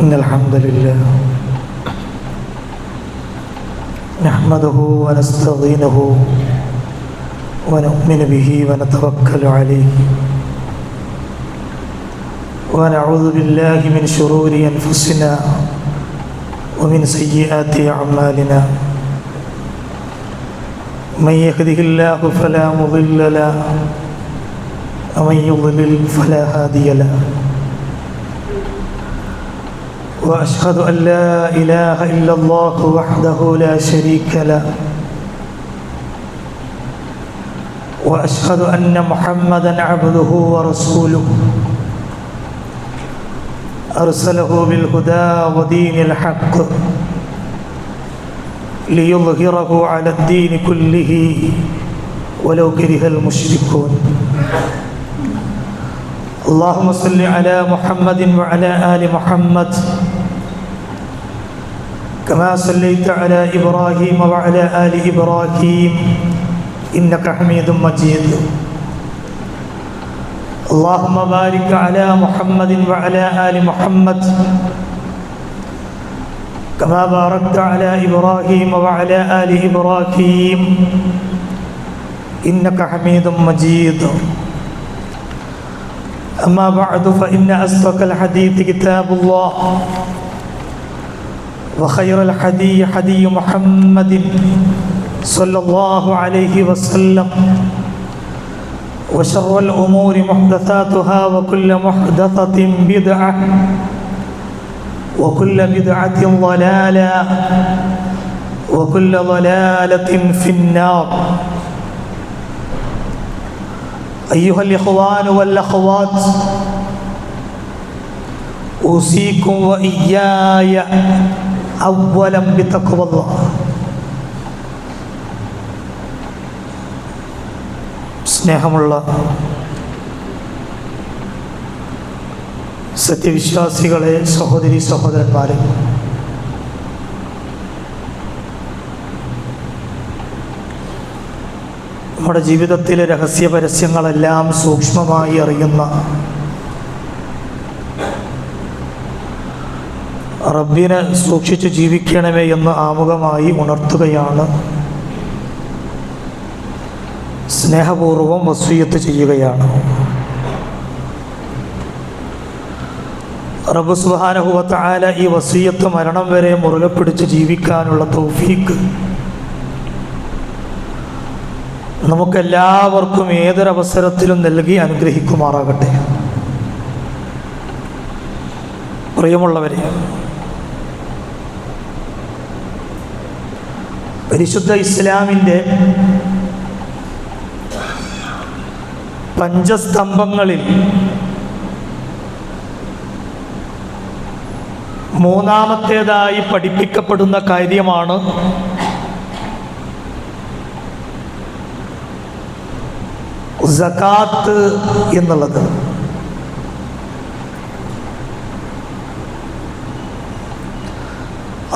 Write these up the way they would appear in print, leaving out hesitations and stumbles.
إن الحمد لله نحمده ونستعينه ونؤمن به ونتوكل عليه ونعوذ بالله من شرور أنفسنا ومن سيئات أعمالنا من يهده الله فلا مضل له ومن يضلل فلا هادي له وأشهد أن لا إله إلا الله وحده لا شريك له وأشهد أن محمدًا عبده ورسوله أرسله بالهدى ودين الحق ليظهره على الدين كله ولو كره المشركون اللهم صل على محمد وعلى آل محمد كما صليت على إبراهيم وعلى آل إبراهيم إنك حميد مجيد اللهم بارك على محمد وعلى آل محمد كما باركت على إبراهيم وعلى آل إبراهيم إنك حميد مجيد أما بعد فإن أصدق الحديث كتاب الله وخير الحدي حدي محمد صلى الله عليه وسلم وشر الأمور محدثاتها وكل محدثة بدعة وكل بدعة ضلالة وكل ضلالة في النار أيها الإخوان والأخوات أوصيكم وإياي أولا بتقوى الله. സ്നേഹമുള്ള സത്യവിശ്വാസികളെ, സഹോദരി സഹോദരന്മാരെ, നമ്മുടെ ജീവിതത്തിലെ രഹസ്യ പരസ്യങ്ങളെല്ലാം സൂക്ഷ്മമായി അറിയുന്ന റബ്ബിനെ സൂക്ഷിച്ച് ജീവിക്കണമേ എന്ന് ആമുഖമായി ഉണർത്തുകയാണ്, സ്നേഹപൂർവം വസിയ്യത്ത് ചെയ്യുകയാണ്. റബ്ബ് സുബ്ഹാനഹു വ തആല ഈ വസിയ്യത്ത് മരണം വരെ മുറുകെ പിടിച്ച് ജീവിക്കാനുള്ള തൗഫീഖ് നമുക്കെല്ലാവർക്കും ഏതൊരവസരത്തിലും നൽകി അനുഗ്രഹിക്കുമാറാകട്ടെ. പ്രിയമുള്ളവരെ, പരിശുദ്ധ ഇസ്ലാമിൻ്റെ പഞ്ചസ്തംഭങ്ങളിൽ മൂന്നാമത്തേതായി പഠിപ്പിക്കപ്പെടുന്ന കാര്യമാണ് സകാത്ത് എന്നുള്ളത്.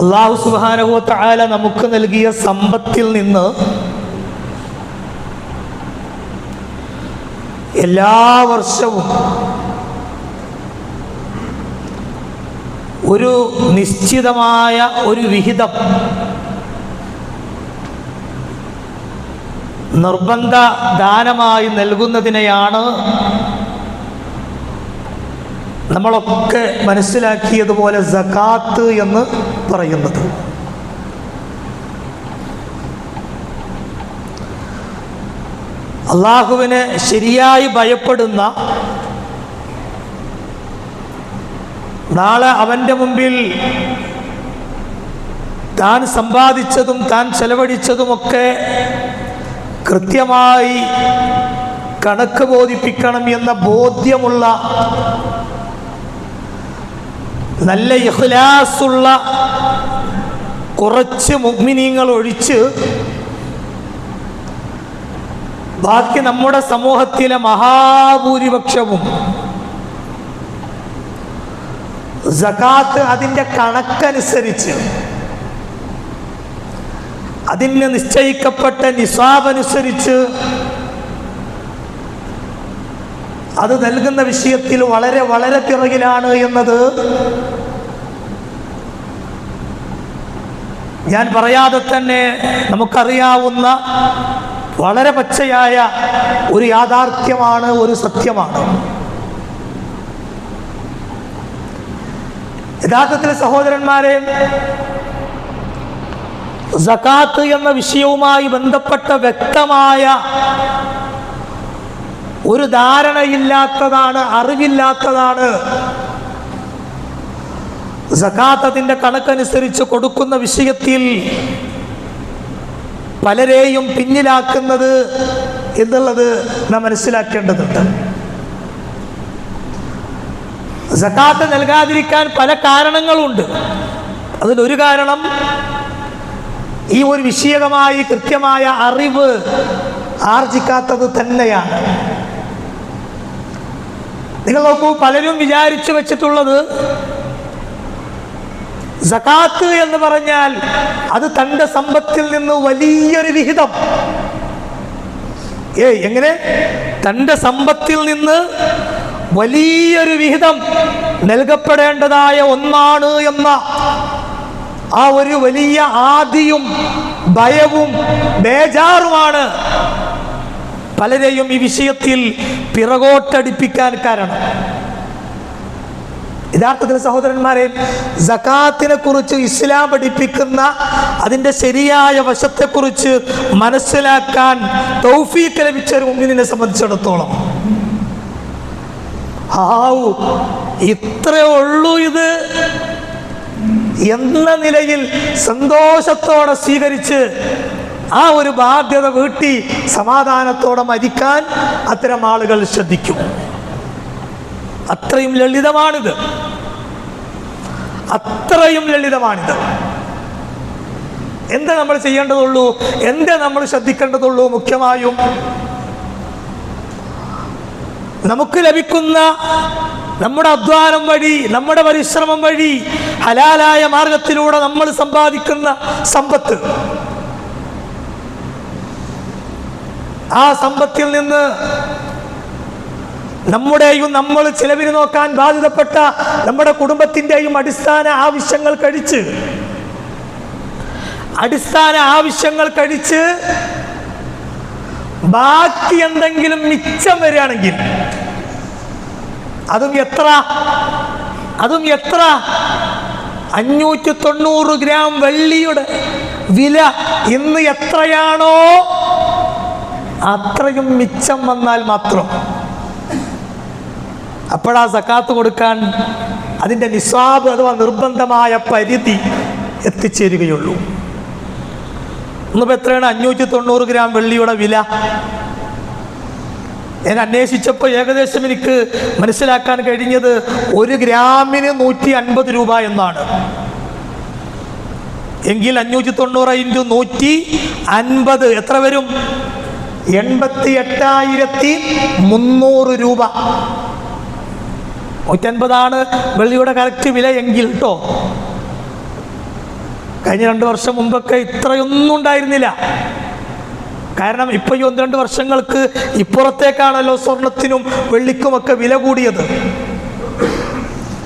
അല്ലാഹു സുബ്ഹാനഹു വ തആല നമുക്ക് നൽകിയ സമ്പത്തിൽ നിന്ന് എല്ലാ വർഷവും ഒരു നിശ്ചിതമായ ഒരു വിഹിതം നിർബന്ധ ദാനമായി നൽകുന്നതിനെയാണ് നമ്മളൊക്കെ മനസ്സിലാക്കിയതുപോലെ സകാത്ത് എന്ന് പറയുന്നത്. അള്ളാഹുവിനെ ശരിയായി ഭയപ്പെടുന്ന, നാളെ അവൻ്റെ മുമ്പിൽ താൻ സമ്പാദിച്ചതും താൻ ചെലവഴിച്ചതുമൊക്കെ കൃത്യമായി കണക്ക് ബോധിപ്പിക്കണം എന്ന ബോധ്യമുള്ള, നല്ല ഇഖ്ലാസുള്ള കുറച്ച് മുഅ്മിനീങ്ങൾ ഒഴിച്ച് ബാക്കി നമ്മുടെ സമൂഹത്തിലെ മഹാഭൂരിപക്ഷവും സകാത്ത് അതിൻ്റെ കണക്കനുസരിച്ച്, അതിന് നിശ്ചയിക്കപ്പെട്ട നിസാബ് അനുസരിച്ച് അത് നൽകുന്ന വിഷയത്തിൽ വളരെ വളരെ പിറകിലാണ് എന്നത് ഞാൻ പറയാതെ തന്നെ നമുക്കറിയാവുന്ന വളരെ പച്ചയായ ഒരു യാഥാർത്ഥ്യമാണ്, ഒരു സത്യമാണ്. യഥാർത്ഥത്തിൽ സഹോദരന്മാരെ, സകാത്ത് എന്ന വിഷയവുമായി ബന്ധപ്പെട്ട വ്യക്തമായ ഒരു ധാരണയില്ലാത്തതാണ്, അറിവില്ലാത്തതാണ്. സകാത്ത് അതിൻ്റെ കണക്കനുസരിച്ച് കൊടുക്കുന്ന വിഷയത്തിൽ പലരെയും പിന്നിലാക്കുന്നത് എന്നുള്ളത് നാം മനസ്സിലാക്കേണ്ടതുണ്ട്. സകാത്ത് നൽകാതിരിക്കാൻ പല കാരണങ്ങളുണ്ട്. അതിലൊരു കാരണം ഈ ഒരു വിഷയകമായി കൃത്യമായ അറിവ് ആർജിക്കാത്തത് തന്നെയാണ്. നിങ്ങൾ നോക്കൂ, പലരും വിചാരിച്ചു വെച്ചിട്ടുള്ളത് സകാത്ത് എന്ന് പറഞ്ഞാൽ അത് തൻ്റെ സമ്പത്തിൽ നിന്ന് വലിയൊരു വിഹിതം, എങ്ങനെ തൻ്റെ സമ്പത്തിൽ നിന്ന് വലിയൊരു വിഹിതം നൽകപ്പെടേണ്ടതായ ഒന്നാണ് എന്ന ആ ഒരു വലിയ ആദിയും ഭയവും ബേജാറുമാണ് പലരെയും ഈ വിഷയത്തിൽ പിറകോട്ടടിപ്പിക്കാൻ കാരണം. യഥാർത്ഥത്തിൽ സഹോദരന്മാരെ, സകാത്തിനെ കുറിച്ച് ഇസ്ലാം പഠിപ്പിക്കുന്ന അതിൻ്റെ ശരിയായ വശത്തെക്കുറിച്ച് മനസ്സിലാക്കാൻ തൗഫീഖ് ലഭിച്ച ഒരു മുഅ്മിനിനെ സംബന്ധിച്ചിടത്തോളം ഇത്രയേ ഉള്ളൂ ഇത് എന്ന നിലയിൽ സന്തോഷത്തോടെ സ്വീകരിച്ച് ആ ഒരു ബാധ്യത വീട്ടി സമാധാനത്തോടെ മരിക്കാൻ അത്തരം ആളുകൾ ശ്രദ്ധിക്കും. അത്രയും ലളിതമാണിത്, അത്രയും ലളിതമാണിത്. എന്താ നമ്മൾ ചെയ്യേണ്ടതുള്ളൂ, എന്താ നമ്മൾ ശ്രദ്ധിക്കേണ്ടതുള്ളൂ? മുഖ്യമായും നമുക്ക് ലഭിക്കുന്ന നമ്മുടെ അധ്വാനം വഴി, നമ്മുടെ പരിശ്രമം വഴി, ഹലാലായ മാർഗത്തിലൂടെ നമ്മൾ സമ്പാദിക്കുന്ന സമ്പത്ത്, ആ സമ്പത്തിൽ നിന്ന് നമ്മുടെയും നമ്മൾ ചിലവിന് നോക്കാൻ ബാധ്യതപ്പെട്ട നമ്മുടെ കുടുംബത്തിൻ്റെയും അടിസ്ഥാന ആവശ്യങ്ങൾ കഴിച്ച് ബാക്കി എന്തെങ്കിലും മിച്ചം വരികയാണെങ്കിൽ അതും എത്ര 590 ഗ്രാം വെള്ളിയുടെ വില ഇന്ന് എത്രയാണോ അത്രയും മിച്ചം വന്നാൽ മാത്രം അപ്പോഴാ സകാത്ത് കൊടുക്കാൻ അതിൻ്റെ നിസ്വാബ് അഥവാ നിർബന്ധമായ പരിധി എത്തിച്ചേരുകയുള്ളൂ. ഇന്നിപ്പോൾ എത്രയാണ് 590 ഗ്രാം വെള്ളിയുടെ വില? ഞാൻ അന്വേഷിച്ചപ്പോൾ ഏകദേശം എനിക്ക് മനസ്സിലാക്കാൻ കഴിഞ്ഞത് 1 ഗ്രാമിന് 150 രൂപ എന്നാണ്. എങ്കിൽ 590 × 150 എത്ര വരും? 88,300 രൂപ. 150 വെള്ളിയുടെ കറക്റ്റ് വില എങ്കിൽ കേട്ടോ. കഴിഞ്ഞ 2 വർഷം മുമ്പൊക്കെ ഇത്രയൊന്നും ഉണ്ടായിരുന്നില്ല. കാരണം ഇപ്പോൾ ഈ 1-2 വർഷങ്ങൾക്ക് ഇപ്പുറത്തേക്കാണല്ലോ സ്വർണത്തിനും വെള്ളിക്കുമൊക്കെ വില കൂടിയത്.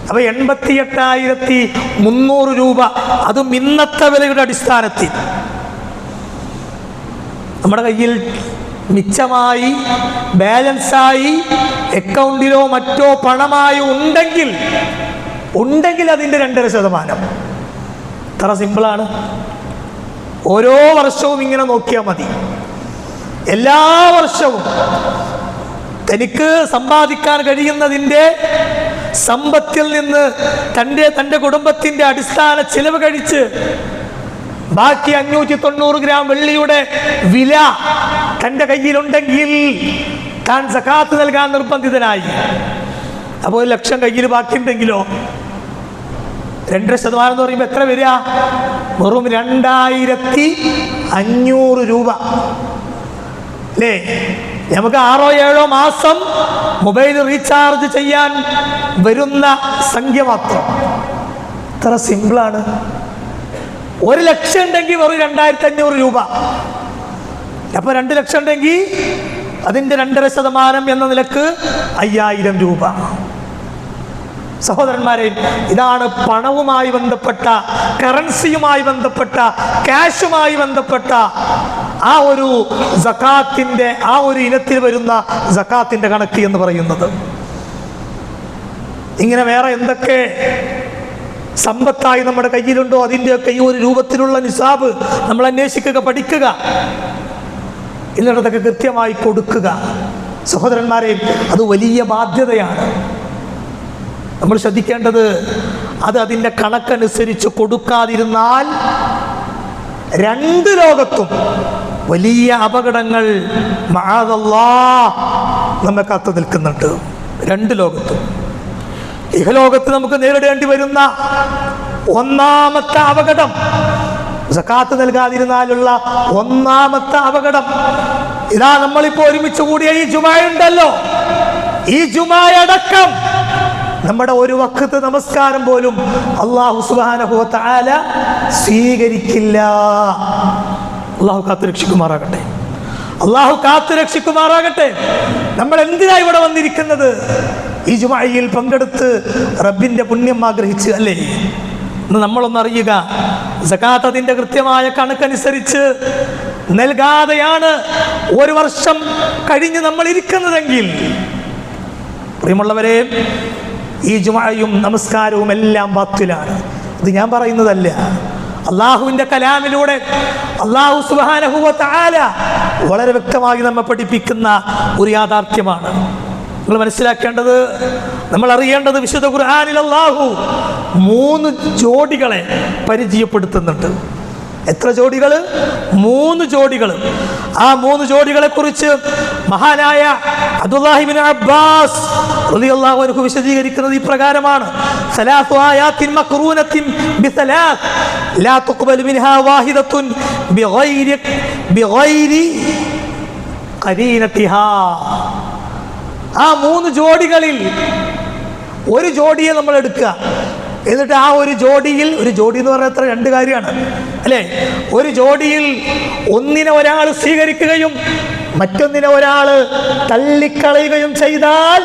അപ്പോൾ 88,300 രൂപ, അതും ഇന്നത്തെ വിലയുടെ അടിസ്ഥാനത്തിൽ നമ്മുടെ കയ്യിൽ മിച്ചമായി ബാലൻസായി അക്കൗണ്ടിലോ മറ്റോ പണമായി ഉണ്ടെങ്കിൽ അതിൻ്റെ 2.5%. ഇത്ര സിമ്പിളാണ്. ഓരോ വർഷവും ഇങ്ങനെ നോക്കിയാൽ മതി. എല്ലാ വർഷവും തനിക്ക് സമ്പാദിക്കാൻ കഴിയുന്നതിൻ്റെ സമ്പത്തിൽ നിന്ന് തൻ്റെ കുടുംബത്തിൻ്റെ അടിസ്ഥാന ചിലവ് കഴിച്ച് ബാക്കി 590 ഗ്രാം വെള്ളിയുടെ വില തൻ്റെ കയ്യിലുണ്ടെങ്കിൽ താൻ സകാത്ത് നൽകാൻ നിർബന്ധിതനായി. അപ്പോൾ 1 ലക്ഷം കയ്യിൽ ബാക്കിയുണ്ടെങ്കിലോ 2% എന്ന് പറയുമ്പോൾ എത്ര വരിക? വെറും 2,500 രൂപ അല്ലേ? നമുക്ക് 6-7 മാസം മൊബൈൽ റീചാർജ് ചെയ്യാൻ വരുന്ന സംഖ്യ മാത്രം. ഇത്ര സിമ്പിളാണ്. 1 ലക്ഷം ഉണ്ടെങ്കിൽ വെറും 2,500 രൂപ. അപ്പോൾ 2 ലക്ഷം ഉണ്ടെങ്കിൽ അതിൻ്റെ 2.5% എന്ന നിലക്ക് 5,000 രൂപ. സഹോദരന്മാരെ, ഇതാണ് പണവുമായി ബന്ധപ്പെട്ട, കറൻസിയുമായി ബന്ധപ്പെട്ട, ക്യാഷുമായി ബന്ധപ്പെട്ട ആ ഒരു സകാത്തിന്റെ, ആ ഒരു ഇനത്തിൽ വരുന്ന സകാത്തിന്റെ കണക്ക് എന്ന് പറയുന്നത്. ഇങ്ങനെ വേറെ എന്തൊക്കെ സമ്പത്തായി നമ്മുടെ കയ്യിലുണ്ടോ അതിൻ്റെയൊക്കെ ഈ ഒരു രൂപത്തിലുള്ള നിസാബ് നമ്മൾ അന്വേഷിക്കുക, പഠിക്കുക, എന്നിട്ടതൊക്കെ കൃത്യമായി കൊടുക്കുക. സഹോദരന്മാരെ, അത് വലിയ ബാധ്യതയാണ്. നമ്മൾ ശ്രദ്ധിക്കേണ്ടത്, അത് അതിൻ്റെ കണക്കനുസരിച്ച് കൊടുക്കാതിരുന്നാൽ രണ്ട് ലോകത്തും വലിയ അപകടങ്ങൾ മഅദല്ലാഹ് നമ്മെ കാത്തു നിൽക്കുന്നുണ്ട്. രണ്ട് ലോകത്തും. ഇഹലോകത്ത് നമുക്ക് നേരിടേണ്ടി വരുന്ന ഒന്നാമത്തെ അപകടം, സകാത്ത് നൽകാതിരുന്നാലുള്ള ഒന്നാമത്തെ അപകടം, ഇതാ നമ്മളിപ്പോ ഒരുമിച്ച് കൂടിയ ഈ ജുമഅയുണ്ടല്ലോ, ഈ ജുമഅയടക്കം നമ്മുടെ ഒരു വഖ്ത് നമസ്കാരം പോലും അല്ലാഹു സുബ്ഹാനഹു വ തആല സ്വീകരിക്കില്ല. അല്ലാഹു കാത്തുരക്ഷിക്കുമാറാകട്ടെ. അല്ലാഹു കാത്തുരക്ഷിക്കുമാറാകട്ടെ. നമ്മൾ എന്തിനാ ഇവിടെ വന്നിരിക്കുന്നത്? ഈ ജുമഅയിൽ പങ്കെടുത്ത് റബ്ബിന്റെ പുണ്യം ആഗ്രഹിച്ച് അല്ലേ? നമ്മളൊന്നറിയുക, സകാത്ത് അതിൻ്റെ കൃത്യമായ കണക്കനുസരിച്ച് നൽകാതെയാണ് ഒരു വർഷം കഴിഞ്ഞ് നമ്മൾ ഇരിക്കുന്നതെങ്കിൽ, പ്രിയമുള്ളവരെ, ഈ ജുമഅയും നമസ്കാരവും എല്ലാം ബാത്തിലാണ്. ഇത് ഞാൻ പറയുന്നതല്ല, അള്ളാഹുവിൻ്റെ കലാമിലൂടെ അള്ളാഹു സുബ്ഹാനഹു വ തആല വളരെ വ്യക്തമായി നമ്മെ പഠിപ്പിക്കുന്ന ഒരു യാഥാർത്ഥ്യമാണ്. നിങ്ങൾ മനസ്സിലാക്കേണ്ടത്, നമ്മൾ അറിയേണ്ടത്, വിശുദ്ധ ഖുർആനിൽ അല്ലാഹു 3 ജോഡികളെ പരിചയപ്പെടുത്തുന്നുണ്ട്. എത്ര ജോഡികൾ? 3 ജോഡികൾ. ആ 3 ജോഡികളെ കുറിച്ച് മഹാനായ അബ്ദുല്ലാഹി ഇബ്നു അബ്ബാസ് റളിയല്ലാഹു അൻഹു വിശദീകരിക്കുന്നത് ഇപ്രകാരമാണ്: സലാസു ആയാത്തിൻ മഖ്റൂനത്തിൻ ബിസലാസ് ലാ തുഖ്ബൽ മിൻഹാ വാഹിദത്തുൻ ബിഗൈരി ഖരീനതിഹാ. ആ 3 ജോഡികളിൽ ഒരു ജോഡിയെ നമ്മൾ എടുക്കുക. എന്നിട്ട് ആ ഒരു ജോഡിയിൽ, ഒരു ജോഡി എന്ന് പറഞ്ഞാൽ എത്ര 2 കാര്യമാണ് അല്ലേ? ഒരു ജോഡിയിൽ ഒന്നിനെ ഒരാൾ സ്വീകരിക്കുകയും മറ്റൊന്നിനെ ഒരാൾ തള്ളിക്കളയുകയും ചെയ്താൽ,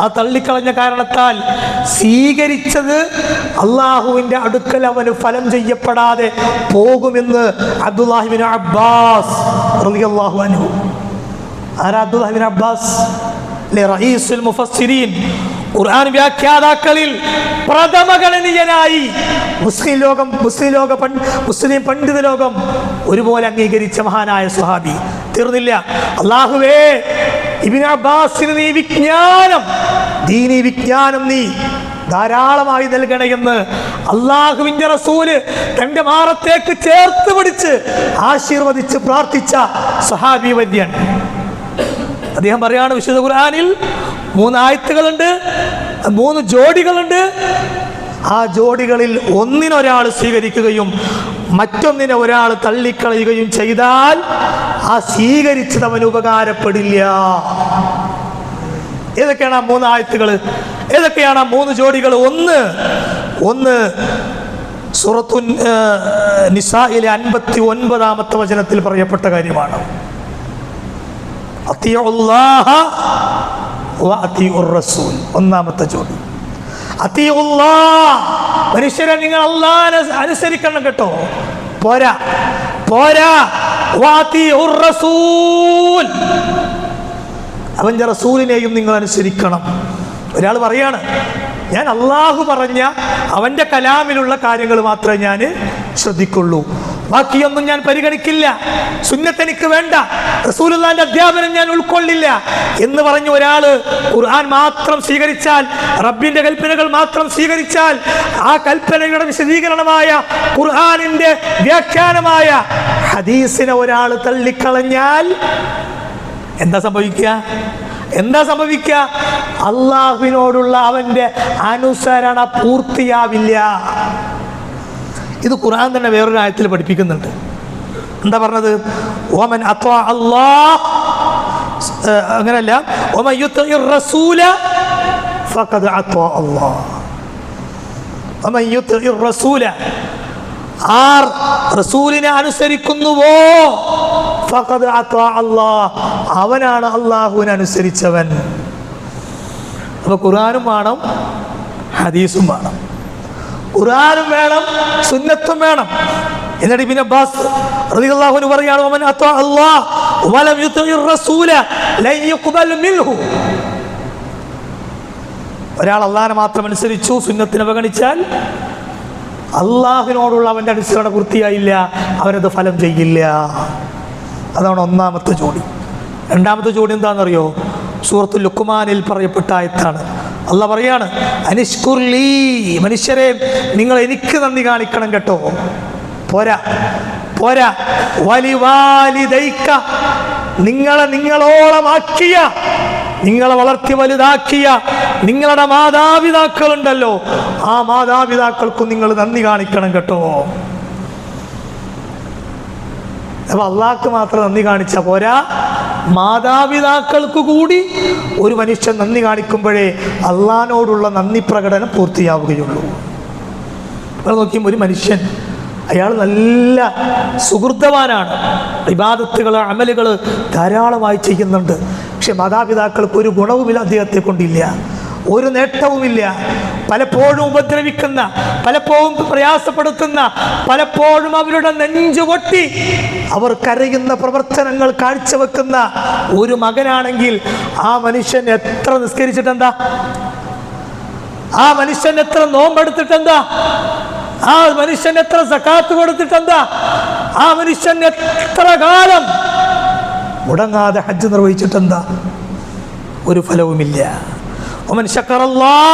ആ തള്ളിക്കളഞ്ഞ കാരണത്താൽ സ്വീകരിച്ചത് അള്ളാഹുവിൻ്റെ അടുക്കൽ അവന് ഫലം ചെയ്യപ്പെടാതെ പോകുമെന്ന് അബ്ദുല്ലാഹി ഇബ്നു അബ്ബാസ് റളിയല്ലാഹു അൻഹു. ആരാ അബ്ദുല്ലാഹി ഇബ്നു അബ്ബാസ്? റഈസുൽ മുഫസ്സിരീൻ, ഖുർആൻ വ്യാഖ്യാതാക്കളിൽ പ്രഥമഗണനീയനായി മുസ്ലിം പണ്ഡിത ലോകം ഒരുപോലെ അംഗീകരിച്ച മഹാനായ സ്വഹാബി. തീർന്നില്ല. അല്ലാഹുവേ, ഇബ്നു അബ്ബാസിന് നീ വിജ്ഞാനം, ദീനി വിജ്ഞാനം നീ ധാരാളമായി നൽകണമെന്ന് അള്ളാഹുവിൻ്റെ റസൂല് തൻ്റെ മാറത്തേക്ക് ചേർത്ത് പിടിച്ച് ആശീർവദിച്ച് പ്രാർത്ഥിച്ച സ്വഹാബി വര്യൻ. അദ്ദേഹം പറയാണ്, വിശുദ്ധ ഖുർആനിൽ 3 ആയത്തുകളുണ്ട്, 3 ജോഡികളുണ്ട്. ആ ജോഡികളിൽ ഒന്നിനൊരാൾ സ്വീകരിക്കുകയും മറ്റൊന്നിനെ ഒരാൾ തള്ളിക്കളയുകയും ചെയ്താൽ ആ സ്വീകരിച്ചത് അവന് ഉപകാരപ്പെടില്ല. ഏതൊക്കെയാണ് ആ 3 ആയത്തുകൾ? ഏതൊക്കെയാണ് ആ 3 ജോഡികൾ? ഒന്ന് സൂറത്തു നിസായിലെ 59-ാമത്തെ വചനത്തിൽ പറയപ്പെട്ട കാര്യമാണ്. അത്തിയുല്ലാഹ വ അത്തിയുർ റസൂൽ. ഒന്നാമത്തെ ജോഡി അത്തിയുല്ലാഹ്, മനുഷ്യരെ നിങ്ങൾ അല്ലാഹുവിനെ അനുസരിക്കണം കേട്ടോ. പോരാ വ അത്തിയുർ റസൂൽ, അവൻ്റെ റസൂലിനെയും നിങ്ങൾ അനുസരിക്കണം. ഒരാൾ പറയാണ്, ഞാൻ അള്ളാഹു പറഞ്ഞ അവൻ്റെ കലാമിലുള്ള കാര്യങ്ങൾ മാത്രമേ ഞാൻ ശ്രദ്ധിക്കുള്ളൂ, ബാക്കിയൊന്നും ഞാൻ പരിഗണിക്കില്ല, സുന്നത്ത് എനിക്ക് വേണ്ട, റസൂലുള്ളാഹിന്റെ അധ്യാപനം ഞാൻ ഉൾക്കൊള്ളില്ല എന്ന് പറഞ്ഞ ഒരാൾ ഖുർആൻ മാത്രം സ്വീകരിച്ചാൽ, റബ്ബിന്റെ കൽപ്പനകൾ മാത്രം സ്വീകരിച്ചാൽ, ആ കൽപ്പനയുടെ വിശദീകരണമായ ഖുർആനിന്റെ വ്യാഖ്യാനമായ ഹദീസിനെ ഒരാൾ തള്ളിക്കളഞ്ഞാൽ എന്താ സംഭവിക്കുക? അള്ളാഹുവിനോടുള്ള അവൻ്റെ അനുസരണ പൂർത്തിയാവില്ല. ഇത് ഖുർആൻ തന്നെ വേറൊരു ആയത്തിൽ പഠിപ്പിക്കുന്നുണ്ട്. എന്താ പറഞ്ഞത്? വമൻ അത്വഅ അല്ലാഹ്, അങ്ങനെയല്ല, വമൻ യുതിഇർ റസൂല ഫഖദ് അത്വഅ അല്ലാഹ്. വമൻ യുതിഇർ റസൂല, ആർ റസൂലിനെ അനുസരിക്കുന്നുവോ ഫഖദ് അത്വഅ അല്ലാഹ്, അവനാണ് അല്ലാഹുവിനെ അനുസരിച്ചവൻ. അപ്പോൾ ഖുർആനും വേണം, ഹദീസും വേണം. ഖുർആനും വേണം, സുന്നത്തും വേണം. എന്നിട്ട് ഇബ്നു അബ്ബാസ് റളിയല്ലാഹു അൻഹു പറയാണ്, വമൻ അതാ അല്ലാഹ് വലം യുതിഇർ റസൂല ലൻ യുഖ്ബൽ മിൻഹു. ഒരാൾ അള്ളാഹിനെ മാത്രം അനുസരിച്ചു, സുന്നത്തിനെ അവഗണിച്ചാൽ അള്ളാഹിനോടുള്ള അവൻ്റെ അനുസരണ പൂർത്തിയായില്ല, അവനത് ഫലം ചെയ്യില്ല. അതാണ് ഒന്നാമത്തെ ജോഡി. രണ്ടാമത്തെ ജോഡി എന്താണെന്നറിയോ? സൂറത്തുൽ ലുഖ്മാനിൽ പറയപ്പെട്ട ആയത്താണ്. അള്ളാഹ് പറയാണ്, അനിഷ്കുർലീ, മനുഷ്യരെ നിങ്ങൾ എനിക്ക് നന്ദി കാണിക്കണം കേട്ടോ. പോരാ പോരാ, വലിവാലിദൈക, നിങ്ങളോളമാക്കിയ, നിങ്ങളെ വളർത്തി വലുതാക്കിയ നിങ്ങളുടെ മാതാപിതാക്കളുണ്ടല്ലോ, ആ മാതാപിതാക്കൾക്കും നിങ്ങൾ നന്ദി കാണിക്കണം കേട്ടോ. അപ്പൊ അള്ളാഹ്ക്ക് മാത്രം നന്ദി കാണിച്ചാൽ പോരാ, മാതാപിതാക്കൾക്ക് കൂടി ഒരു മനുഷ്യൻ നന്ദി കാണിക്കുമ്പോഴേ അള്ളാഹിനോടുള്ള നന്ദി പ്രകടനം പൂർത്തിയാവുകയുള്ളൂ. നിങ്ങൾ നോക്കിയും ഒരു മനുഷ്യൻ അയാൾ നല്ല സുഹൃത്തവാനാണ്, ഇബാദത്തുകൾ അമലുകൾ ധാരാളമായി ചെയ്യുന്നുണ്ട്, പക്ഷെ മാതാപിതാക്കൾക്ക് ഒരു ഗുണവുമില്ല, അദ്ദേഹത്തെ കൊണ്ടില്ല, ഒരു നേട്ടവുമില്ല. പലപ്പോഴും ഉപദ്രവിക്കുന്ന, പലപ്പോഴും പ്രയാസപ്പെടുത്തുന്ന, പലപ്പോഴും അവരുടെ നെഞ്ചു പൊട്ടി അവർ കരയുന്ന പ്രവർത്തനങ്ങൾ കാഴ്ചവെക്കുന്ന ഒരു മകനാണെങ്കിൽ ആ മനുഷ്യൻ എത്ര നിസ്കരിച്ചിട്ടെന്താ? ആ മനുഷ്യൻ എത്ര നോമ്പെടുത്തിട്ടെന്താ? ആ മനുഷ്യൻ എത്ര സകാത്ത് കൊടുത്തിട്ടെന്താ? ആ മനുഷ്യൻ എത്ര കാലം മുടങ്ങാതെ ഹജ്ജ് നിർവഹിച്ചിട്ടെന്താ? ഒരു ഫലവുമില്ല. ومن شكر الله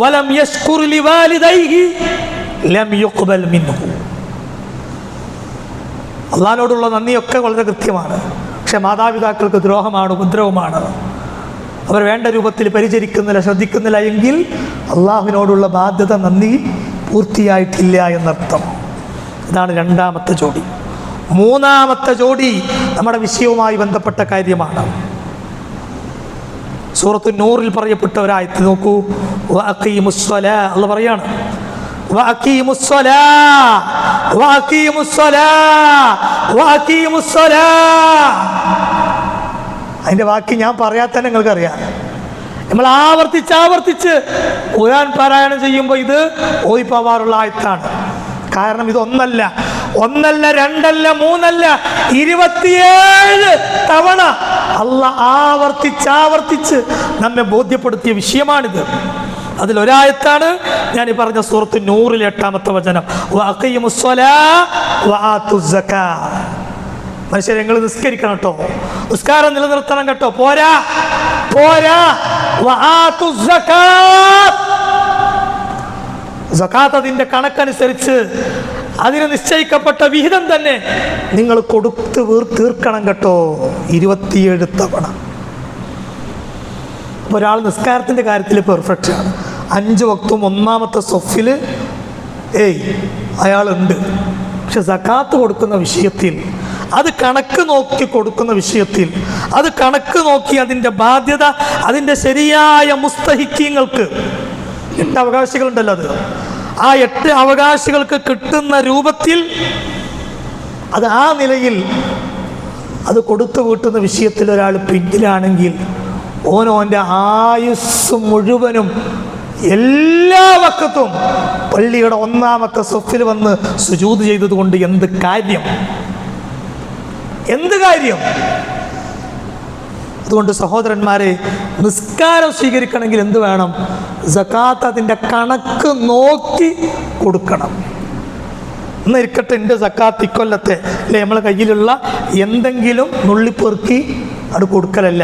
ولم يشكر لوالديه لم يقبل منه. അള്ളാഹിനോടുള്ള നന്ദിയൊക്കെ വളരെ കൃത്യമാണ്, പക്ഷെ മാതാപിതാക്കൾക്ക് ദ്രോഹമാണ്, ഉപദ്രവമാണ്. അവർ വേണ്ട രൂപത്തിൽ പരിചരിക്കുന്നില്ല, ശ്രദ്ധിക്കുന്നില്ല എങ്കിൽ അള്ളാഹുവിനോടുള്ള ബാധ്യത, നന്ദി പൂർത്തിയായിട്ടില്ല എന്നർത്ഥം. ഇതാണ് രണ്ടാമത്തെ ജോഡി. മൂന്നാമത്തെ ജോഡി നമ്മുടെ വിഷയവുമായി ബന്ധപ്പെട്ട കാര്യമാണ്. സൂറത്തു നൂറിൽ പറയപ്പെട്ട ഒരായത്ത് നോക്കൂ. വഅഖീമുസ്സലാ, അല്ലാഹ് പറയാണ്, വഅഖീമുസ്സലാ വഅഖീമുസ്സലാ വഅഖീമുസ്സലാ. അതിൻ്റെ ബാക്കി ഞാൻ പറയാൻ തന്നെ നിങ്ങൾക്കറിയാം. നമ്മൾ ആവർത്തിച്ച് ഖുർആൻ പാരായണം ചെയ്യുമ്പോൾ ഇത് ഓതിപ്പോവാറുള്ള ആയത്താണ്. കാരണം ഇത് ഒന്നല്ല, രണ്ടല്ല, മൂന്നല്ല, 27 തവണ അള്ളാഹ് ആവർത്തിച്ച് നമ്മെ ബോധ്യപ്പെടുത്തിയ വിഷയമാണിത്. അതിലൊരായത്താണ് ഞാൻ ഈ പറഞ്ഞ സൂറത്ത് നൂറിലെ 8-ാമത്തെ വചനം, വഅഖീമുസ്സലാ വആതുസ് സക്കാ. മനുഷ്യരെ നിങ്ങൾ നിസ്കരിക്കണം കേട്ടോ, നിസ്കാരം നിലനിർത്തണം കേട്ടോ. പോരാ വആതുസ് സക്കാത്ത്, സക്കാത്ത് അതിൻ്റെ കണക്കനുസരിച്ച് അതിന് നിശ്ചയിക്കപ്പെട്ട വിഹിതം തന്നെ നിങ്ങൾ കൊടുത്ത് തീർക്കണം കേട്ടോ. 27 തവണ. ഒരാൾ നിസ്കാരത്തിൻ്റെ കാര്യത്തിൽ പെർഫെക്റ്റ് ആണ്, 5 വക്തും ഒന്നാമത്തെ സൊഫിൽ അയാളുണ്ട്. പക്ഷെ സക്കാത്ത് കൊടുക്കുന്ന വിഷയത്തിൽ, അത് കണക്ക് നോക്കി കൊടുക്കുന്ന വിഷയത്തിൽ, അത് കണക്ക് നോക്കി അതിൻ്റെ ബാധ്യത, അതിൻ്റെ ശരിയായ മുസ്തഹിക്കീങ്ങൾക്ക് 8 അവകാശികളുണ്ടല്ലോ, ആ 8 അവകാശികൾക്ക് കിട്ടുന്ന രൂപത്തിൽ, അത് ആ നിലയിൽ അത് കൊടുത്തു വീട്ടുന്ന വിഷയത്തിൽ ഒരാൾ പിന്നിലാണെങ്കിൽ ഓൻ്റെ ആയുസ് മുഴുവനും എല്ലാ വക്കത്തും പള്ളിയുടെ ഒന്നാമത്തെ സൊഫിൽ വന്ന് സുജൂദ് ചെയ്തത് കൊണ്ട് എന്ത് കാര്യം? അതുകൊണ്ട് സഹോദരന്മാരെ, നിസ്കാരം സ്വീകരിക്കണമെങ്കിൽ എന്ത് വേണം? സകാത്ത് അതിൻ്റെ കണക്ക് നോക്കി കൊടുക്കണം. എന്നിരിക്കട്ടെ, എൻ്റെ സക്കാത്ത് ഇക്കൊല്ലത്തെ അല്ലെ നമ്മളെ കയ്യിലുള്ള എന്തെങ്കിലും നുള്ളിപ്പെറുക്കി അത് കൊടുക്കലല്ല.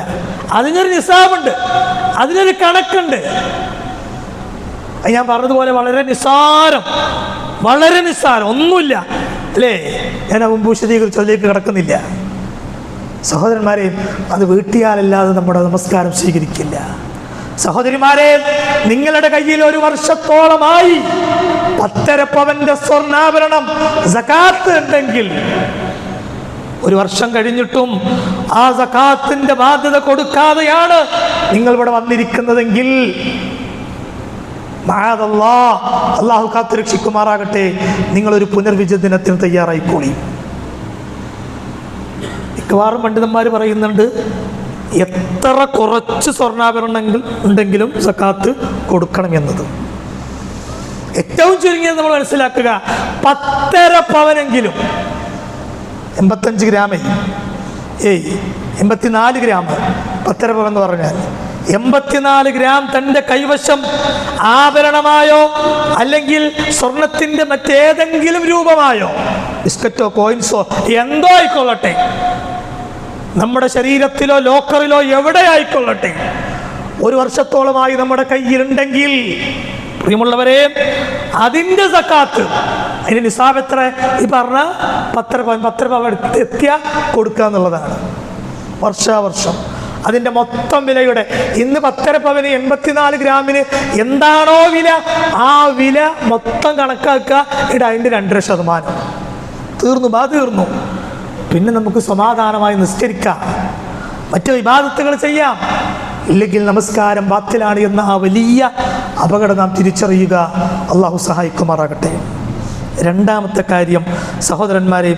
അതിനൊരു നിസാബുണ്ട്, അതിനൊരു കണക്കുണ്ട്. ഞാൻ പറഞ്ഞതുപോലെ വളരെ നിസ്സാരം, ഒന്നുമില്ല അല്ലേ. ഞാൻ മുമ്പ് വിശദീകരിച്ച് അതിലേക്ക് കിടക്കുന്നില്ല. സഹോദരന്മാരെ, അത് വീട്ടിയാലല്ലാതെ നമ്മുടെ നമസ്കാരം സ്വീകരിക്കില്ല. സഹോദരിമാരെ, നിങ്ങളുടെ കയ്യിൽ 1 വർഷത്തോളമായി 10.5 പവന്റെ സ്വർണ്ണാഭരണം സകാത്ത് ഉണ്ടെങ്കിൽ, 1 വർഷം കഴിഞ്ഞിട്ടും ആ സകാത്തിന്റെ ബാധ്യത കൊടുക്കാതെയാണ് നിങ്ങൾ ഇവിടെ വന്നിരിക്കുന്നതെങ്കിൽ, അല്ലാഹു കാത്തുരക്ഷിക്കുമാറാകട്ടെ, നിങ്ങളൊരു പുനർവിചിന്തനത്തിന് തയ്യാറായിക്കോളി. മിക്കവാറും പണ്ഡിതന്മാർ പറയുന്നുണ്ട്, എത്ര എത്ര കുറച്ച് സ്വർണ്ണാഭരണം ഉണ്ടെങ്കിലും സക്കാത്ത് കൊടുക്കണം എന്നത്. ഏറ്റവും ചുരുങ്ങിയത് നമ്മൾ മനസ്സിലാക്കുക, 10.5 പവനെങ്കിലും, 85 ഗ്രാമേ 84 ഗ്രാം, 10.5 പവൻ എന്ന് പറഞ്ഞാൽ 84 ഗ്രാം തൻ്റെ കൈവശം ആഭരണമായോ അല്ലെങ്കിൽ സ്വർണത്തിൻ്റെ മറ്റേതെങ്കിലും രൂപമായോ, ബിസ്ക്കറ്റോ കോയിൻസോ എന്തോ ആയിക്കൊള്ളട്ടെ, നമ്മുടെ ശരീരത്തിലോ ലോക്കറിലോ എവിടെ ആയിക്കൊള്ളട്ടെ, 1 വർഷത്തോളമായി നമ്മുടെ കയ്യിലുണ്ടെങ്കിൽ പ്രിയമുള്ളവരെ, അതിൻ്റെ സക്കാത്ത്, അതിന് നിസാബ് എത്ര? ഈ പറഞ്ഞ 10 പവൻ എത്തിയാൽ കൊടുക്കുക എന്നുള്ളതാണ്. വർഷാവർഷം അതിൻ്റെ മൊത്തം വിലയുടെ, ഇന്ന് 10.5 പവന് 84 ഗ്രാമിന് എന്താണോ വില, ആ വില മൊത്തം കണക്കാക്കുക. അതിൻ്റെ 2.5% തീർന്നു. പിന്നെ നമുക്ക് സമാധാനമായി നിസ്കരിക്കാം, മറ്റു ഇബാദത്തുകൾ ചെയ്യാം. ഇല്ലെങ്കിൽ നമസ്കാരം ബാത്തിലാണ് എന്ന ആ വലിയ അപകടം നാം തിരിച്ചറിയുക. അള്ളാഹു സഹായിക്കുമാറാകട്ടെ. രണ്ടാമത്തെ കാര്യം സഹോദരന്മാരെ,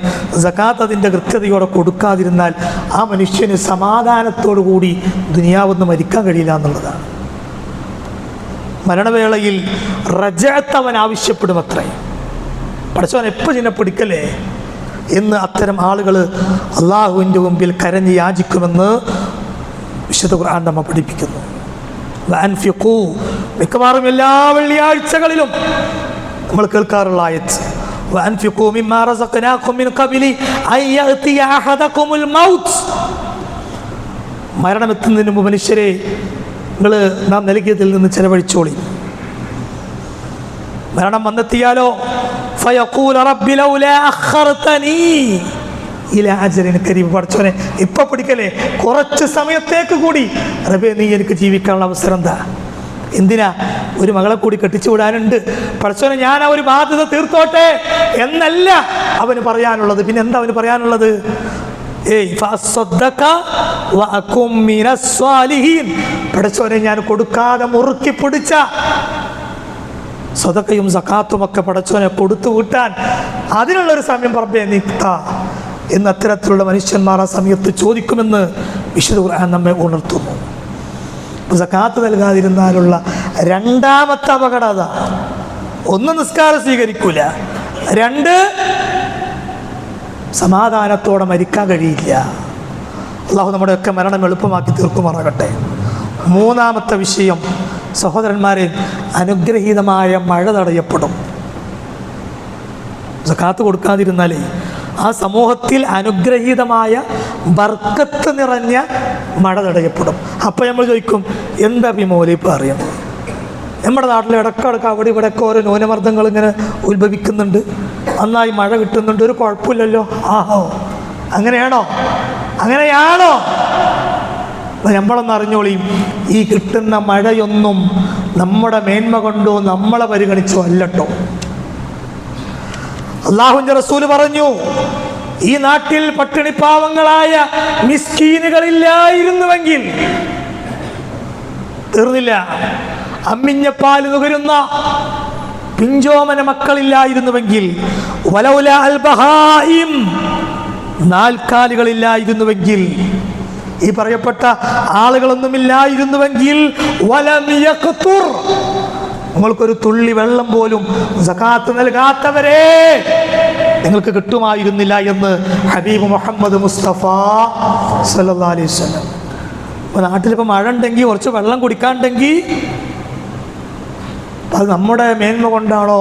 സകാത്ത് അതിൻ്റെ കൃത്യതയോടെ കൊടുക്കാതിരുന്നാൽ ആ മനുഷ്യന് സമാധാനത്തോടു കൂടി ദുനിയാവൊന്ന് മരിക്കാൻ കഴിയില്ല എന്നുള്ളതാണ്. മരണവേളയിൽ റജഅത്ത് അവൻ ആവശ്യപ്പെടുമത്രേ. പഠിച്ചവൻ എപ്പോൾ ചിന്നെ പിടിക്കല്ലേ എന്ന് അത്തരം ആളുകൾ അള്ളാഹുവിൻ്റെ മുമ്പിൽ കരഞ്ഞ് യാചിക്കുമെന്ന് വിശുദ്ധ ഖുർആൻ നമ്മെ പഠിപ്പിക്കുന്നു. മിക്കവാറും എല്ലാ വെള്ളിയാഴ്ചകളിലും നമ്മൾ കേൾക്കാറുള്ള ആയത്ത്, മരണമെത്തുന്നതിന് മുമ്പ് മനുഷ്യരെ നിങ്ങൾ നാം നൽകിയതിൽ നിന്ന് ചെലവഴിച്ചോളി. മരണം വന്നെത്തിയാലോ പഠിച്ചോനെ ഇപ്പൊ പിടിക്കലേ, കുറച്ച് സമയത്തേക്ക് കൂടി റബ്ബേ നീ എനിക്ക് ജീവിക്കാനുള്ള അവസരം എന്താ? എന്തിനാ? ഒരു മകളെ കൂടി കെട്ടിച്ചു വിടാനുണ്ട്. പഠിച്ചോനെ ഞാൻ ആ ഒരു ബാധ്യത തീർത്തോട്ടെ എന്നല്ല അവന് പറയാനുള്ളത്. പിന്നെ എന്താ അവന് പറയാനുള്ളത്? പഠിച്ചോനെ ഞാൻ കൊടുക്കാതെ മുറുക്കി പിടിച്ച സ്വതക്കയും സക്കാത്തും ഒക്കെ പഠിച്ചോനെ കൊടുത്തു വിട്ടാൻ അതിനുള്ളൊരു സമയം റബ്ബേ നീ താ എന്ന് അത്തരത്തിലുള്ള മനുഷ്യന്മാർ ആ സമയത്ത് ചോദിക്കുമെന്ന് വിശുദ്ധ ഖുർആൻ നമ്മെ ഉണർത്തുന്നു. സക്കാത്ത് നൽകാതിരുന്നാലുള്ള രണ്ടാമത്തെ അപകടത, 1 നിസ്കാരം സ്വീകരിക്കൂല, 2 സമാധാനത്തോടെ മരിക്കാൻ കഴിയില്ല. അള്ളാഹു നമ്മുടെയൊക്കെ മരണം എളുപ്പമാക്കി തീർക്കുമാറാകട്ടെ. മൂന്നാമത്തെ വിഷയം സഹോദരന്മാരെ, അനുഗ്രഹീതമായ മഴ തടയപ്പെടും. സക്കാത്ത് കൊടുക്കാതിരുന്നാലേ ആ സമൂഹത്തിൽ അനുഗ്രഹീതമായ ബർക്കത്ത് നിറഞ്ഞ മഴ തടയപ്പെടും. അപ്പോൾ നമ്മൾ ചോദിക്കും, എന്താ മൗലവി ഇപ്പോൾ അറിയുന്നത്? നമ്മുടെ നാട്ടിൽ ഇടയ്ക്കിടയ്ക്ക് അവിടെ ഇവിടെയൊക്കെ ഓരോ ന്യൂനമർദ്ദങ്ങൾ ഇങ്ങനെ ഉത്ഭവിക്കുന്നുണ്ട്, നന്നായി മഴ കിട്ടുന്നുണ്ട്, ഒരു കുഴപ്പമില്ലല്ലോ. ആഹോ, അങ്ങനെയാണോ? നമ്മളൊന്ന് അറിഞ്ഞോളിയും, ഈ കിട്ടുന്ന മഴയൊന്നും നമ്മുടെ മേന്മ കൊണ്ടോ നമ്മളെ പരിഗണിച്ചോ അല്ലട്ടോ. അല്ലാഹുവിന്റെ റസൂല് പറഞ്ഞു, ഈ നാട്ടിൽ പട്ടിണിപ്പാവങ്ങളായ മിസ്കീനുകളില്ലായിരുന്നുവെങ്കിൽ, തീർന്നില്ല, അമ്മിഞ്ഞപ്പാൽ നുകരുന്ന പിഞ്ചോമന മക്കളില്ലായിരുന്നുവെങ്കിൽ, വലൗല അൽ ബഹായിം, നാൽക്കാലികളില്ലായിരുന്നുവെങ്കിൽ, ഈ പറയപ്പെട്ട ആളുകളൊന്നുമില്ലായിരുന്നുവെങ്കിൽ, വലം യഖ്തുർ, നിങ്ങൾക്കൊരു തുള്ളി വെള്ളം പോലും സകാത്ത് നൽകാത്തവരെ നിങ്ങൾക്ക് കിട്ടുമായിരുന്നില്ല എന്ന് ഹബീബ് മുഹമ്മദ് മുസ്തഫ സല്ലല്ലാഹു അലൈഹി വസല്ലം. ഇപ്പോൾ നാട്ടിലിപ്പോൾ മഴ ഉണ്ടെങ്കിൽ കുറച്ച് വെള്ളം കുടിക്കാണ്ടെങ്കിൽ അത് നമ്മുടെ മേന്മ കൊണ്ടാണോ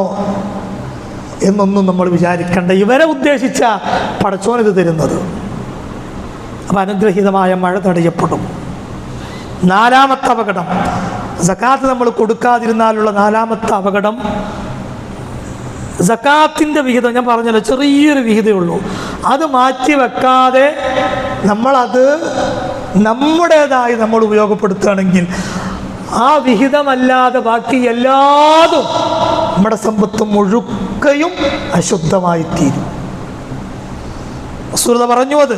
എന്നൊന്നും നമ്മൾ വിചാരിക്കേണ്ട. ഇവരെ ഉദ്ദേശിച്ച പടച്ചോനിത് തരുന്നത്. അപ്പം അനുഗ്രഹീതമായ മഴ തടയപ്പെടും. നാലാമത്തെ അപകടം, സക്കാത്ത് നമ്മൾ കൊടുക്കാതിരുന്നാലുള്ള നാലാമത്തെ അപകടം, സക്കാത്തിൻ്റെ വിഹിതം ഞാൻ പറഞ്ഞല്ലോ, ചെറിയൊരു വിഹിതമേ ഉള്ളൂ, അത് മാറ്റി വെക്കാതെ നമ്മളത് നമ്മുടേതായി നമ്മൾ ഉപയോഗപ്പെടുത്തുകയാണെങ്കിൽ ആ വിഹിതമല്ലാതെ ബാക്കി എല്ലാതും നമ്മുടെ സമ്പത്ത് മുഴുക്കയും അശുദ്ധമായി തീരും. റസൂൽ പറഞ്ഞു, അത്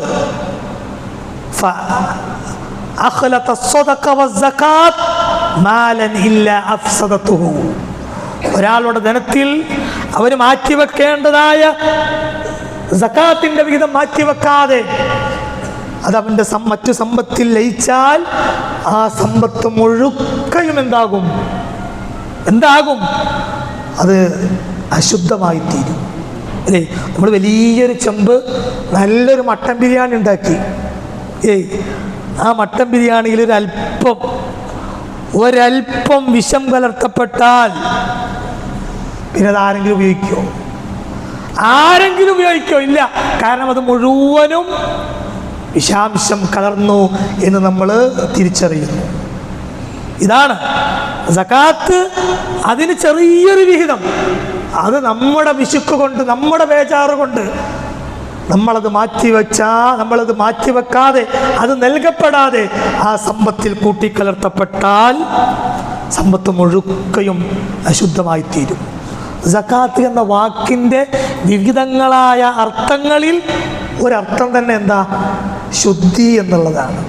ഒരാളുടെ ധനത്തിൽ അവന് മാറ്റിവെക്കേണ്ടതായ സക്കാത്തിന്റെ വിഹിതം മാറ്റിവെക്കാതെ അതവൻ്റെ മറ്റു സമ്പത്തിൽ ലയിച്ചാൽ ആ സമ്പത്ത് മുഴുക്കയും എന്താകും? അത് അശുദ്ധമായി തീരും. അല്ലേ? നമ്മൾ വലിയൊരു ചെമ്പ് നല്ലൊരു മട്ടൻ ബിരിയാണി ഉണ്ടാക്കി. ആ മട്ടൻ ബിരിയാണിയിൽ ഒരൽപ്പം വിഷം കലർത്തപ്പെട്ടാൽ പിന്നെ അത് ആരെങ്കിലും ഉപയോഗിക്കോ? ഇല്ല. കാരണം അത് മുഴുവനും വിഷാംശം കലർന്നു എന്ന് നമ്മൾ തിരിച്ചറിയുന്നു. ഇതാണ് സകാത്ത്. അതിന് ചെറിയൊരു വിഹിതം, അത് നമ്മുടെ വിശുക്ക് കൊണ്ട്, നമ്മുടെ ബേജാറ് കൊണ്ട് നമ്മളത് മാറ്റിവെക്കാതെ, അത് നൽകപ്പെടാതെ ആ സമ്പത്തിൽ കൂട്ടിക്കലർത്തപ്പെട്ടാൽ സമ്പത്ത് മുഴുക്കയും അശുദ്ധമായി തീരും. സകാത്ത് എന്ന വാക്കിൻ്റെ വിവിധങ്ങളായ അർത്ഥങ്ങളിൽ ഒരർത്ഥം തന്നെ എന്താ? ശുദ്ധി എന്നുള്ളതാണ്.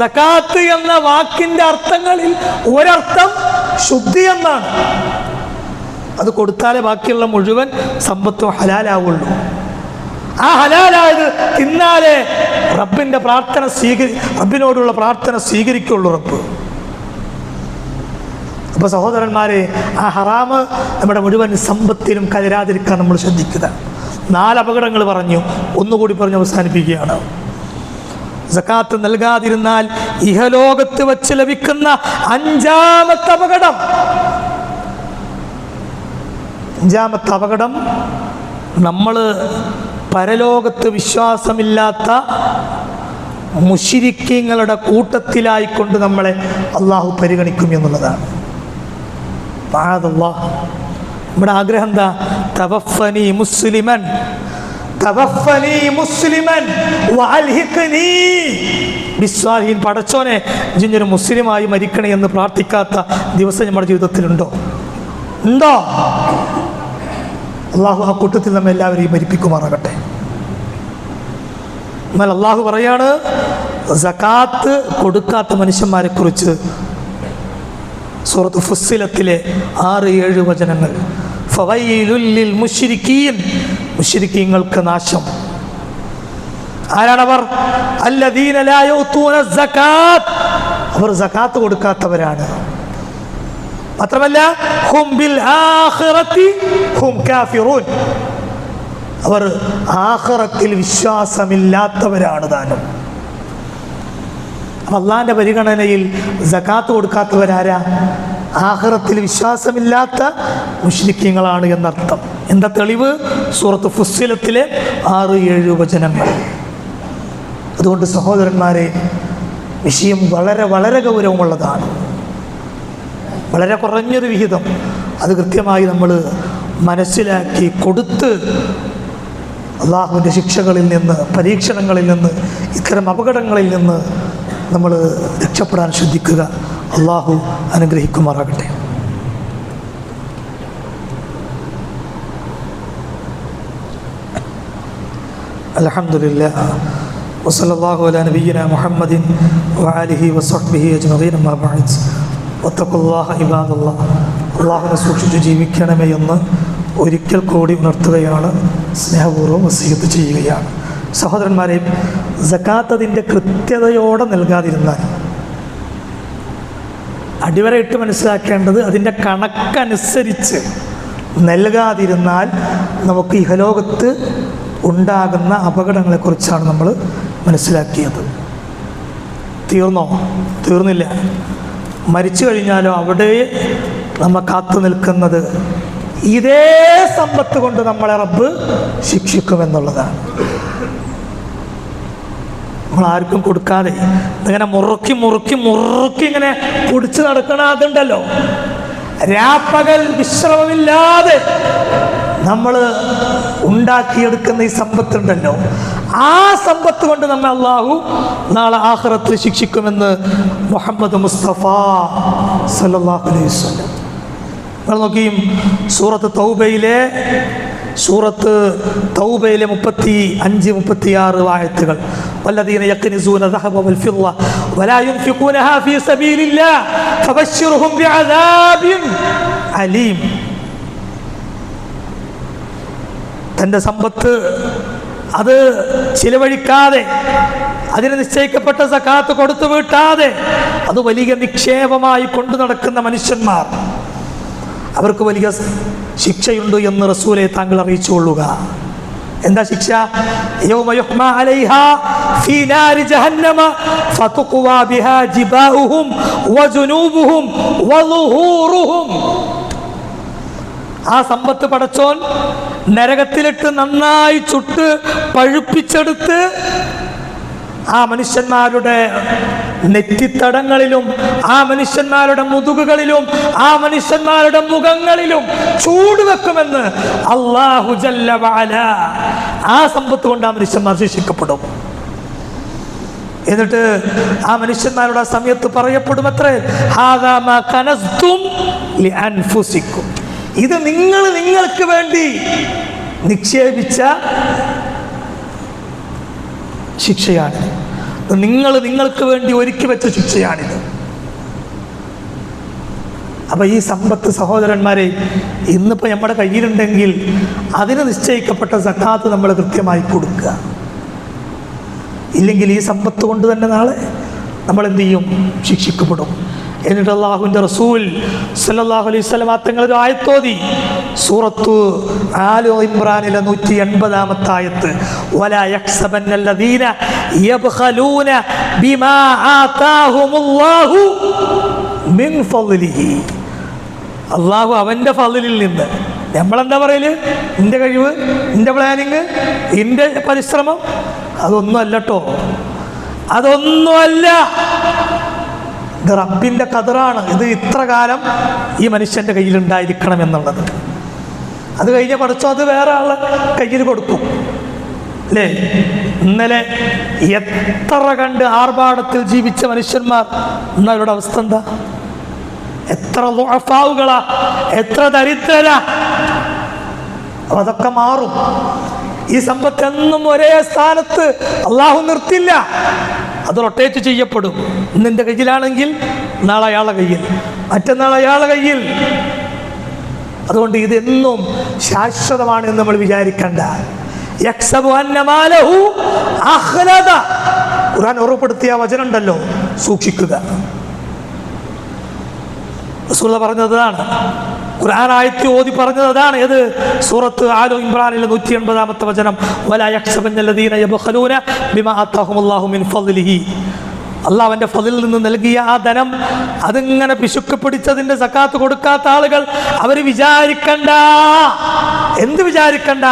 സകാത്ത് എന്ന വാക്കിൻ്റെ അർത്ഥങ്ങളിൽ ഒരർത്ഥം ശുദ്ധി എന്നാണ്. അത് കൊടുത്താലേ ബാക്കിയുള്ള മുഴുവൻ സമ്പത്തും ഹലാലാവുള്ളൂ. ആ ഹലാലായത് തിന്നാലേ റബ്ബിനോടുള്ള പ്രാർത്ഥന സ്വീകരിക്കുള്ളൂ റബ്ബ്. അപ്പോൾ സഹോദരന്മാരെ, ആ ഹറാമ് നമ്മുടെ മുഴുവൻ സമ്പത്തിനും കലരാതിരിക്കാൻ നമ്മൾ ശ്രദ്ധിക്കുക. 4 അപകടങ്ങൾ പറഞ്ഞു, ഒന്നുകൂടി പറഞ്ഞ് അവസാനിപ്പിക്കുകയാണ്. സകാത്ത് നൽകാതിരുന്നാൽ ഇഹലോകത്ത് വച്ച് ലഭിക്കുന്ന 5ാമത്തെ അപകടം, നമ്മൾ പരലോകത്ത് വിശ്വാസമില്ലാത്ത മുശ്രിക്കീങ്ങളുടെ കൂട്ടത്തിലായിക്കൊണ്ട് നമ്മളെ അള്ളാഹു പരിഗണിക്കും എന്നുള്ളതാണ്. നമ്മുടെ ആഗ്രഹം എന്താ? തവഫനി മുസ്ലിമൻ വഅൽഹിഖ്നി ബിസ്സാലിഹീൻ. പടച്ചോനെ, ജിഞ്ഞൊരു മുസ്ലിമായി മരിക്കണേ എന്ന് പ്രാർത്ഥിക്കാത്ത ദിവസം നമ്മുടെ ജീവിതത്തിലുണ്ടോ? അള്ളാഹു ആ കൂട്ടത്തിൽ നമ്മെ എല്ലാവരെയും മരിപ്പിക്കുമാറാകട്ടെ. എന്നാൽ അള്ളാഹു പറയാണ്, സകാത്ത് കൊടുക്കാത്ത മനുഷ്യന്മാരെ കുറിച്ച് സൂറത്ത് ഫുസ്സിലത്തിലെ 6-7 വചനങ്ങൾ. ഫവൈലുൽ ലിൽ മുശ്രിക്കീൻ, മുശ്രിക്കീങ്ങൾക്ക് നാശം. ആരാണവർ? അല്ലദീന ലാ യുതൂന സകാത്ത്, അവർ സകാത്ത് കൊടുക്കാത്തവരാണ്. മാത്രമല്ല ഹും ബിൽ ആഖിറതി ഹും കാഫിറൂൻ, അവർ ആഖിറത്തിൽ വിശ്വാസമില്ലാത്തവരാണ് താനും. അള്ളാഹിൻ്റെ പരിഗണനയിൽ സകാത്ത് കൊടുക്കാത്തവരാരാ? ആഖിറത്തിൽ വിശ്വാസമില്ലാത്ത മുശ്രിക്കീങ്ങളാണ് എന്നർത്ഥം. എന്താ തെളിവ്? സൂറത്ത് ഫുസ്സിലത്തിലെ 6-7 വചനങ്ങൾ. അതുകൊണ്ട് സഹോദരന്മാരെ, വിഷയം വളരെ വളരെ ഗൗരവമുള്ളതാണ്. വളരെ കുറഞ്ഞൊരു വിഹിതം അത് കൃത്യമായി നമ്മൾ മനസ്സിലാക്കി കൊടുത്ത് അള്ളാഹുവിൻ്റെ ശിക്ഷകളിൽ നിന്ന്, പരീക്ഷണങ്ങളിൽ നിന്ന്, ഇത്തരം അപകടങ്ങളിൽ നിന്ന് നമ്മൾ രക്ഷപ്പെടാൻ ശ്രദ്ധിക്കുക. അള്ളാഹു അനുഗ്രഹിക്കുമാറാകട്ടെ. അൽഹംദുലില്ലാഹ് വസല്ലല്ലാഹു അലാ നബിയ്യിനാ മുഹമ്മദിൻ വആലിഹി വസഹ്ബിഹി അജ്മഈൻ. അമ്മാ ബഅദ്. വത്തഖുല്ലാഹ ഇബാദല്ലാഹ്. അള്ളാഹുവിനെ സൂക്ഷിച്ച് ജീവിക്കണമേ എന്ന് ഒരിക്കൽ കൂടി ഉണർത്തുകയാണ്, സ്നേഹപൂർവ്വം വസിയത്ത് ചെയ്യുകയാണ്. സഹോദരന്മാരെ, സകാത്ത് അതിൻ്റെ കൃത്യതയോടെ നൽകാതിരുന്നാൽ, അടിവരയിട്ട് മനസ്സിലാക്കേണ്ടത് അതിൻ്റെ കണക്കനുസരിച്ച് നൽകാതിരുന്നാൽ നമുക്ക് ഇഹലോകത്ത് ഉണ്ടാകുന്ന അപകടങ്ങളെക്കുറിച്ചാണ് നമ്മൾ മനസ്സിലാക്കിയത്. തീർന്നില്ല. മരിച്ചു കഴിഞ്ഞാലോ അവിടെ നമ്മൾ കാത്തു നിൽക്കുന്നത് ഇതേ സമ്പത്ത് കൊണ്ട് നമ്മളെ റബ്ബ് ശിക്ഷിക്കുമെന്നുള്ളതാണ്. നമ്മൾ ആർക്കും കൊടുക്കാതെ ഇങ്ങനെ മുറുക്കി ഇങ്ങനെ കുടിച്ച് നടക്കണ അതുണ്ടല്ലോ, രാപ്പകൽ വിശ്രമമില്ലാതെ നമ്മൾ ഉണ്ടാക്കിയെടുക്കുന്ന ഈ സമ്പത്തുണ്ടല്ലോ, ആ സമ്പത്ത് കൊണ്ട് നമ്മെ അള്ളാഹു നാളെ ആഖിറത്തിൽ ശിക്ഷിക്കുമെന്ന് മുഹമ്മദ് മുസ്തഫ സല്ലല്ലാഹു അലൈഹി വസല്ലം. നമ്മൾ നോക്കിയും സൂറത്ത് തൗബയിലെ 35-36 ആയത്തുകൾ. വല്ലദീന യക്നിസൂന ദഹബ വൽ ഫിദ്ദ വലാ യുൻഫിഖൂനഹാ ഫീ സബീലില്ലാഹ് ഫബശ്ശിർഹും ബിഅദാബിൻ അലീം. തൻ്റെ സമ്പത്ത് അത് ചിലവഴിക്കാതെ, അതിന് നിശ്ചയിക്കപ്പെട്ട സകാത്ത് കൊടുത്തു വീട്ടാതെ അത് വലിയ നിക്ഷേപമായി കൊണ്ടു നടക്കുന്ന മനുഷ്യന്മാർ, അവർക്ക് വലിയ ശിക്ഷയുണ്ട് എന്ന് റസൂലെ താങ്കൾ അറിയിച്ചുകൊള്ളുക. എന്താ ശിക്ഷ? യൗമ യുഹ്മാ അലൈഹാ ഫീ നാരി ജഹന്നമ ഫതുഖ്വാ ബിഹാ ജിബാഹുഹും വജുനൂബുഹും വളുഹൂറുഹും. ആ സമ്പത്ത് പടച്ചോൻ നരകത്തിലിട്ട് നന്നായി ചുട്ട് പഴുപ്പിച്ചെടുത്ത് ആ മനുഷ്യന്മാരുടെ നെറ്റിത്തടങ്ങളിലും ആ മനുഷ്യന്മാരുടെ മുതുകുകളിലും ആ മനുഷ്യന്മാരുടെ മുഖങ്ങളിലും ചൂട് വെക്കുമെന്ന് അല്ലാഹു ജല്ല വഅല. ആ സമ്പത്ത് കൊണ്ട് ആ മനുഷ്യന്മാർ ശിക്ഷിക്കപ്പെടും. എന്നിട്ട് ആ മനുഷ്യന്മാരുടെ ആ സമയത്ത് പറയപ്പെടും അത്രേ, ഹാദാ മാ കനസ്തും ലിഅൻഫുസിക്കും. ഇത് നിങ്ങൾക്ക് വേണ്ടി നിക്ഷേപിച്ച ശിക്ഷയാണ്, നിങ്ങൾക്ക് വേണ്ടി ഒരുക്കി വെച്ച ശിക്ഷയാണിത്. അപ്പൊ ഈ സമ്പത്ത് സഹോദരന്മാരെ ഇന്നിപ്പോൾ നമ്മുടെ കയ്യിലുണ്ടെങ്കിൽ അതിന് നിശ്ചയിക്കപ്പെട്ട സക്കാത്ത് നമ്മൾ കൃത്യമായി കൊടുക്കുക. ഇല്ലെങ്കിൽ ഈ സമ്പത്ത് കൊണ്ട് തന്നെ നാളെ നമ്മൾ എന്ത് ചെയ്യും? ശിക്ഷിക്കപ്പെടും. എന്നിട്ട് അല്ലാഹുവിൻ്റെ റസൂൽ സല്ലല്ലാഹു അലൈഹി വസല്ലം തങ്ങൾ ഒരു ആയത്തോതി, സൂറത്തു ആലു ഇംറാനിലെ 180-ാമത്തെ ആയത്ത്, വലാ യഹ്സബന്നല്ലദീന യബ്ഖലൂന ബിമാ ആതാഹുമുല്ലാഹു മിൻ ഫളിഹി. അല്ലാഹു അവൻ്റെ ഫളിലിൽ നിന്ന്, നമ്മളെന്താ പറയല്? എൻ്റെ കഴിവ്, എൻ്റെ പ്ലാനിങ്, എൻ്റെ പരിശ്രമം, അതൊന്നും അല്ലട്ടോ, അതൊന്നുമല്ല. ഇത് റബ്ബിൻ്റെ ഖദറാണ്. ഇത് ഇത്ര കാലം ഈ മനുഷ്യൻ്റെ കയ്യിലുണ്ടായിരിക്കണം എന്നുള്ളത്. അത് കഴിഞ്ഞ പഠിച്ചോ അത് വേറെ ആളെ കയ്യിൽ കൊടുക്കും അല്ലേ? ഇന്നലെ എത്ര കണ്ട് ആർഭാടത്തിൽ ജീവിച്ച മനുഷ്യന്മാർ ഇന്ന് അവരുടെ അവസ്ഥ എന്താ? എത്ര ദുഅഫാവുകളാ, എത്ര ദരിദ്രരാ. അതൊക്കെ മാറും. ഈ സമ്പത്ത് എന്നും ഒരേ സ്ഥാനത്ത് അള്ളാഹു നിർത്തില്ല. അത് റൊട്ടേറ്റ് ചെയ്യപ്പെടും. ഇന്നെൻ്റെ കയ്യിലാണെങ്കിൽ നാളെ അയാളെ കയ്യിൽ, മറ്റന്നാൾ അയാളെ കയ്യിൽ. അതുകൊണ്ട് ഇതെന്നും ശാശ്വതമാണ് എന്ന് നമ്മൾ വിചാരിക്കണ്ട. ഖുർആൻ ഉറപ്പെടുത്തിയ വചനം ഉണ്ടല്ലോ, സൂക്ഷിക്കുക. റസൂൽ പറഞ്ഞതാണ്, ഖുർആൻ ആയത്ത് ഓതി പറഞ്ഞത് അതാണ്. ഏത്? സൂറത്ത് ആലു ഇംറാനിലെ 180-ാമത്തെ വചനം, വലാ യഹ്സബന്നല്ലദീന യബ്ഖലൂന ബിമാ ആതാഹുമുല്ലാഹു മിൻ ഫളിഹി. അല്ലാഹു അവൻ്റെ ഫളിൽ നിന്ന് നൽകിയ ആ ധനം അതിങ്ങനെ പിശുക്ക് പിടിച്ചതിൻ്റെ സക്കാത്ത് കൊടുക്കാത്ത ആളുകൾ അവർ വിചാരിക്കണ്ട. എന്ത് വിചാരിക്കണ്ട?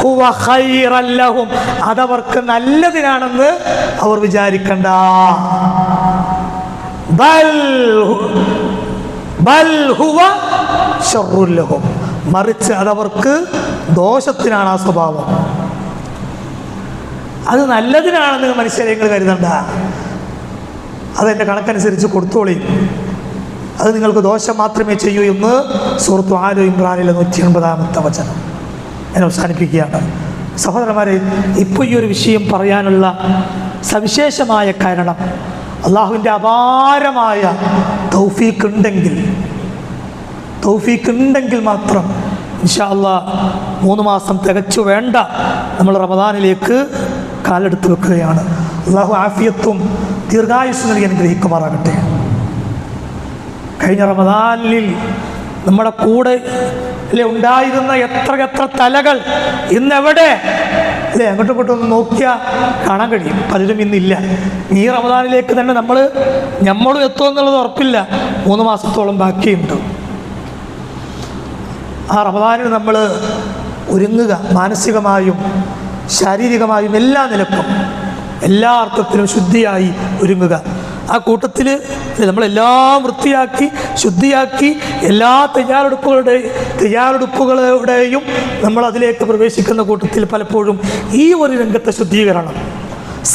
ഹുവ ഖൈറൻ ലഹും, അതവർക്ക് നല്ലതിനാണെന്ന് അവർ വിചാരിക്കണ്ട. ബൽ ഹുവ ശർറുൻ ലഹും, മറിച്ച് അതവർക്ക് ദോഷത്തിനാണ് ആ സ്വഭാവം. അത് നല്ലതിനാണെന്ന് മനുഷ്യരെ നിങ്ങൾ കരുതണ്ട. അതെൻ്റെ കണക്കനുസരിച്ച് കൊടുത്തോളി, അത് നിങ്ങൾക്ക് ദോഷം മാത്രമേ ചെയ്യൂ എന്ന് സൂറത്തു ആലു ഇംറാനിലെ 180-ാമത്തെ വചനം. ഞാൻ അവസാനിപ്പിക്കുകയാണ്. സഹോദരന്മാരെ, ഇപ്പോൾ ഈ ഒരു വിഷയം പറയാനുള്ള സവിശേഷമായ കാരണം, അള്ളാഹുവിൻ്റെ അപാരമായ തൗഫീഖ് ഉണ്ടെങ്കിൽ മാത്രം ഇൻഷാ അല്ലാഹ് 3 മാസം തികച്ചു വേണ്ട നമ്മൾ റമദാനിലേക്ക് കാലെടുത്ത് വെക്കുകയാണ്. അള്ളാഹു ആഫിയത്തും ദീർഘായുസ്സും നൽകി അനുഗ്രഹിക്കുമാറാകട്ടെ. കഴിഞ്ഞ റമദാനിൽ നമ്മുടെ കൂടെ അല്ലേ ഉണ്ടായിരുന്ന എത്ര തലകൾ ഇന്നെവിടെ അല്ലേ? അങ്ങോട്ടും ഇങ്ങോട്ടും ഒന്ന് നോക്കിയാൽ കാണാൻ കഴിയും. പലരും ഇന്നില്ല. ഈ റമദാനിലേക്ക് തന്നെ നമ്മളും എത്തുമെന്നുള്ളത് ഉറപ്പില്ല. 3 മാസത്തോളം ബാക്കിയുണ്ട്. ആ റമദാനിൽ നമ്മൾ ഒരുങ്ങുക, മാനസികമായും ശാരീരികമായും എല്ലാ നിലക്കും എല്ലാ അർത്ഥത്തിലും ശുദ്ധിയായി ഒരുങ്ങുക. ആ കൂട്ടത്തിൽ നമ്മളെല്ലാം വൃത്തിയാക്കി ശുദ്ധിയാക്കി എല്ലാ തയ്യാറെടുപ്പുകളുടെയും നമ്മൾ അതിലേക്ക് പ്രവേശിക്കുന്ന കൂട്ടത്തിൽ പലപ്പോഴും ഈ ഒരു രംഗത്തെ ശുദ്ധീകരണം,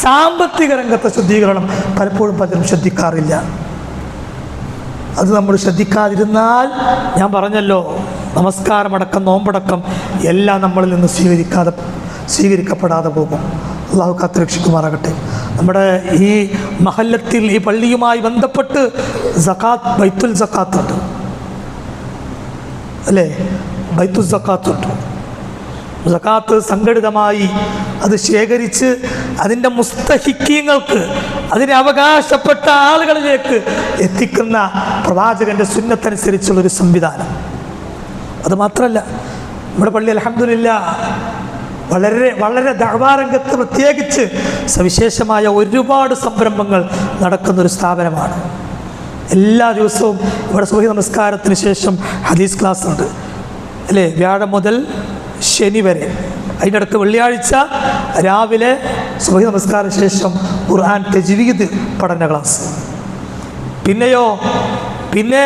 സാമ്പത്തിക രംഗത്തെ ശുദ്ധീകരണം പലപ്പോഴും പലരും ശ്രദ്ധിക്കാറില്ല. അത് നമ്മൾ ശ്രദ്ധിക്കാതിരുന്നാൽ ഞാൻ പറഞ്ഞല്ലോ, നമസ്കാരമടക്കം നോമ്പടക്കം എല്ലാം നമ്മളിൽ നിന്ന് സ്വീകരിക്കപ്പെടാതെ പോകും. അള്ളാഹു കാത്തുരക്ഷിക്കുമാറാകട്ടെ. നമ്മുടെ ഈ മഹല്ലത്തിൽ ഈ പള്ളിയുമായി ബന്ധപ്പെട്ട് സക്കാത്ത്, ബൈത്തുൽ സക്കാത്തുണ്ട് അല്ലേ? ബൈത്തുൽ സക്കാത്തുണ്ട്. സകാത്ത് സംഘടിതമായി അത് ശേഖരിച്ച് അതിൻ്റെ മുസ്തഹിക്കീങ്ങൾക്ക്, അതിനെ അവകാശപ്പെട്ട ആളുകളിലേക്ക് എത്തിക്കുന്ന പ്രവാചകൻ്റെ സുന്നത്തനുസരിച്ചുള്ളൊരു സംവിധാനം. അതുമാത്രമല്ല, നമ്മുടെ പള്ളി അൽഹംദുലില്ലാഹ് വളരെ വളരെ ദഅ്വാ രംഗത്ത് പ്രത്യേകിച്ച് സവിശേഷമായ ഒരുപാട് സംരംഭങ്ങൾ നടക്കുന്നൊരു സ്ഥാപനമാണ്. എല്ലാ ദിവസവും ഇവിടെ സുബഹി നമസ്കാരത്തിന് ശേഷം ഹദീസ് ക്ലാസ് ഉണ്ട്, അല്ലേ? വ്യാഴം മുതൽ ശനി വരെ. അതിൻ്റെ അടുത്ത് വെള്ളിയാഴ്ച രാവിലെ സുബഹി നമസ്കാരത്തിന് ശേഷം ഖുർആൻ തജ്വീദ് പഠന ക്ലാസ്. പിന്നെ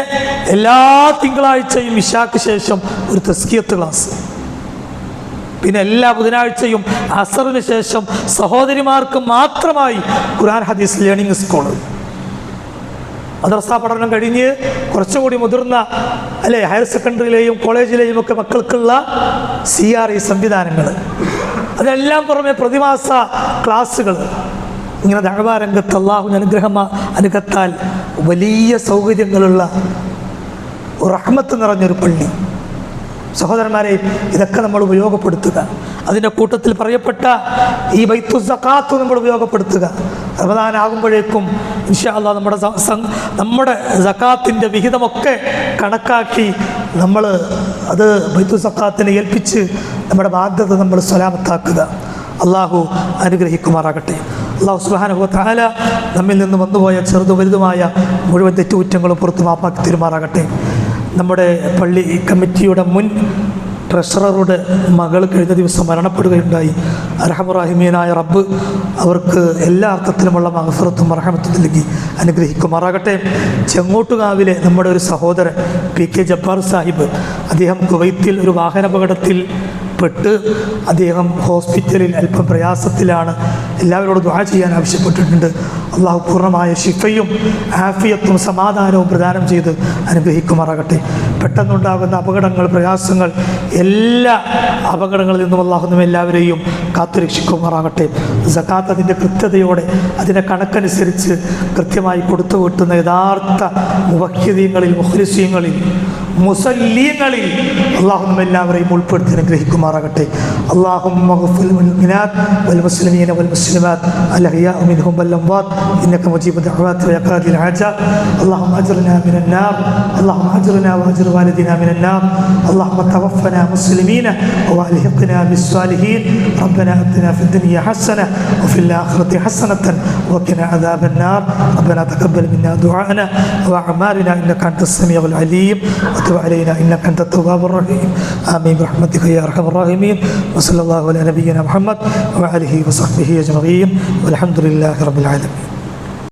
എല്ലാ തിങ്കളാഴ്ചയും ഇശാക്ക് ശേഷം ഒരു തസ്കിയത്ത് ക്ലാസ്. പിന്നെ എല്ലാ ബുധനാഴ്ചയും അസറിന് ശേഷം സഹോദരിമാർക്ക് മാത്രമായി ഖുർആൻ ഹദീസ് ലേണിംഗ് സ്കൂൾ. മദ്രസ പഠനം കഴിഞ്ഞ് കുറച്ചുകൂടി മുതിർന്ന, അല്ലെ, ഹയർ സെക്കൻഡറിയിലെയും കോളേജിലെയും ഒക്കെ മക്കൾക്കുള്ള CRE സംവിധാനങ്ങൾ, അതെല്ലാം പുറമെ പ്രതിമാസ ക്ലാസ്സുകൾ. ഇങ്ങനെ ദഅ്വാ രംഗത്ത് അല്ലാഹുവിൻ്റെ അനുഗ്രഹത്താൽ വലിയ സൗകര്യങ്ങളുള്ള റഹ്മത്ത് നിറഞ്ഞൊരു പള്ളി. സഹോദരന്മാരെ, ഇതൊക്കെ നമ്മൾ ഉപയോഗപ്പെടുത്തുക. അതിൻ്റെ കൂട്ടത്തിൽ പറയപ്പെട്ട ഈ ബൈത്തു സക്കാത്ത് നമ്മൾ ഉപയോഗപ്പെടുത്തുക. റമദാൻ ആകുമ്പോഴേക്കും ഇൻഷാ അല്ലാഹ് നമ്മുടെ സക്കാത്തിൻ്റെ വിഹിതമൊക്കെ കണക്കാക്കി നമ്മൾ അത് ബൈത്തു സക്കാത്തിനെ ഏൽപ്പിച്ച് നമ്മുടെ ബാധ്യത നമ്മൾ സലാമത്താക്കുക. അള്ളാഹു അനുഗ്രഹിക്കുമാറാകട്ടെ. അള്ളാഹു സുബ്ഹാനഹു വ തആല നമ്മിൽ നിന്ന് വന്നുപോയ ചെറുതും വലുതുമായ മുഴുവൻ തെറ്റുകുറ്റങ്ങളും പുറത്തു മാപ്പാക്കി തരുമാറാകട്ടെ. നമ്മുടെ പള്ളി കമ്മിറ്റിയുടെ മുൻ ട്രഷററുടെ മകൾ കഴിഞ്ഞ ദിവസം മരണപ്പെടുകയുണ്ടായി. അർഹമുറാഹിമീനായ റബ്ബ് അവർക്ക് എല്ലാ അർത്ഥത്തിലുമുള്ള മഗ്ഫിറത്തും റഹ്മത്തും നൽകി അനുഗ്രഹിക്കുമാറാകട്ടെ. ചെങ്ങോട്ടുകാവിലെ നമ്മുടെ ഒരു സഹോദരൻ PK ജബ്ബാർ സാഹിബ്, അദ്ദേഹം കുവൈത്തിൽ ഒരു വാഹനാപകടത്തിൽ പെട്ട് അദ്ദേഹം ഹോസ്പിറ്റലിൽ അല്പം പ്രയാസത്തിലാണ്. എല്ലാവരോടും ദുആ ചെയ്യാൻ ആവശ്യപ്പെട്ടിട്ടുണ്ട്. അള്ളാഹു പൂർണ്ണമായ ശിഫയും ആഫിയത്തും സമാധാനവും പ്രദാനം ചെയ്ത് അനുഗ്രഹിക്കുമാറാകട്ടെ. പെട്ടെന്നുണ്ടാകുന്ന അപകടങ്ങൾ, പ്രയാസങ്ങൾ, എല്ലാ അപകടങ്ങളിൽ നിന്നും അള്ളാഹു നമ്മെ എല്ലാവരെയും കാത്തുരക്ഷിക്കുമാറാകട്ടെ. സകാത്ത് അതിൻ്റെ കൃത്യതയോടെ, അതിൻ്റെ കണക്കനുസരിച്ച് കൃത്യമായി കൊടുത്തു വിട്ടുന്ന യഥാർത്ഥ മുവഹ്ഹിദീങ്ങളിൽ, മുഖ്ലിസീങ്ങളിൽ, മുസല്ലീങ്ങളിൽ അള്ളാഹു നമ്മെല്ലാവരെയും ഉൾപ്പെടുത്തി അനുഗ്രഹിക്കുമാറാകട്ടെ. അല്ലാഹുമ്മ ഗ്ഫിർ ലിൽ മുഅ്മിനാത്ത് വൽ മുസ്ലിമീന വൽ മുസ്ലിമാത്ത് അൽ അഹ്യാഇ മിൻഹും വൽ അംവാത്ത് ഇന്നക മുജീബു ദഅവാതി വ ഖാദിൽ ഹാജാത്ത്. അല്ലാഹുമ്മ അജ്റിനാ മിനൻ നാർ, അല്ലാഹുമ്മ അജ്റിനാ വഅജ്ർ വാലിദിനാ മിനൻ നാർ, അല്ലാഹുമ്മ തവഫനാ മുസ്ലിമീന വഅൽഹിഖ്നാ ബിസ്സാലിഹീൻ. റബ്ബനാ ആതിനാ ഫിദ്ദുനിയ ഹസന വഫിൽ ആഖിറതി ഹസനതൻ വഖിനാ അദാബൻ നാർ. റബ്ബനാ തഖബ്ബൽ മിന്നാ ദുആഅനാ വഅഅമാലനാ ഇന്നക അൻതസ് സമീഉൽ അലീം وتب علينا إنك أنت التواب الرحيم. آمين برحمتك يا أرحم الراحمين. وصلى الله على نبينا محمد وعلى آله وصحبه أجمعين والحمد لله رب العالمين.